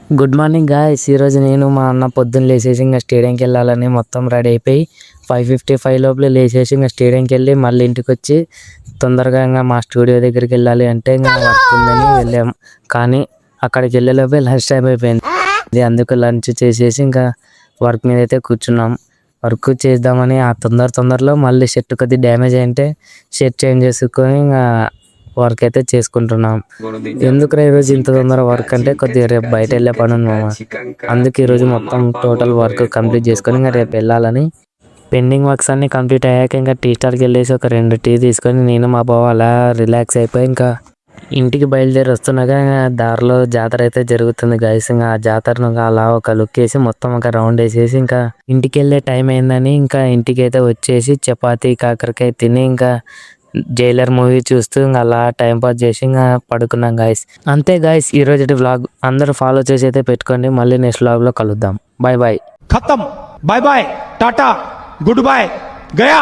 Good morning guys. ఈరోజు నేను మా అన్న పొద్దున్న లేచేసి ఇంకా స్టేడియంకి వెళ్ళాలని మొత్తం రెడీ అయిపోయి 5:55 లోపల లేచేసి ఇంకా స్టేడియంకి వెళ్ళి మళ్ళీ ఇంటికి వచ్చి తొందరగా ఇంకా మా స్టూడియో దగ్గరికి వెళ్ళాలి అంటే ఇంకా వర్క్ ఉందని వెళ్ళాం. కానీ అక్కడికి వెళ్ళేలోపే లంచ్ టైం అయిపోయింది. అందుకు లంచ్ చేసేసి ఇంకా వర్క్ మీద అయితే కూర్చున్నాం. వర్క్ చేద్దామని ఆ తొందరలో మళ్ళీ షర్ట్ కొద్దిగా డ్యామేజ్ అయింటే షర్ట్ చేంజ్ చేసుకొని ఇంకా వర్క్ అయితే చేసుకుంటున్నాం. ఎందుకు ఈరోజు ఇంత తొందర వర్క్ అంటే కొద్దిగా రేపు బయట వెళ్ళే పని ఉంది మామ. అందుకే ఈరోజు మొత్తం టోటల్ వర్క్ కంప్లీట్ చేసుకొని ఇంకా రేపు వెళ్ళాలని పెండింగ్ వర్క్స్ అన్ని కంప్లీట్ అయ్యాక ఇంకా టీ స్టార్కి వెళ్ళేసి ఒక 2 టీ తీసుకొని నేను మా బావ అలా రిలాక్స్ అయిపోయి ఇంకా ఇంటికి బయలుదేరి వస్తున్నాగా దారిలో జాతర అయితే జరుగుతుంది గైస్. ఇంకా ఆ జాతరను అలా ఒక లుక్ వేసి మొత్తం ఒక రౌండ్ వేసేసి ఇంకా ఇంటికి వెళ్ళే టైం అయిందని ఇంకా ఇంటికి అయితే వచ్చేసి చపాతీ కాకరకాయ తిని ఇంకా జైలర్ మూవీ చూస్తూ ఇంకా అలా టైం పాస్ చేసి ఇంకా పడుకున్నాం గైస్. అంతే గైస్ ఈరోజు వ్లాగ్. అందరూ ఫాలో చేసి అయితే పెట్టుకోండి. మళ్ళీ నెక్స్ట్ వ్లాగ్లో కలుద్దాం. Bye bye. खत्म. Bye bye, tata, goodbye, गया.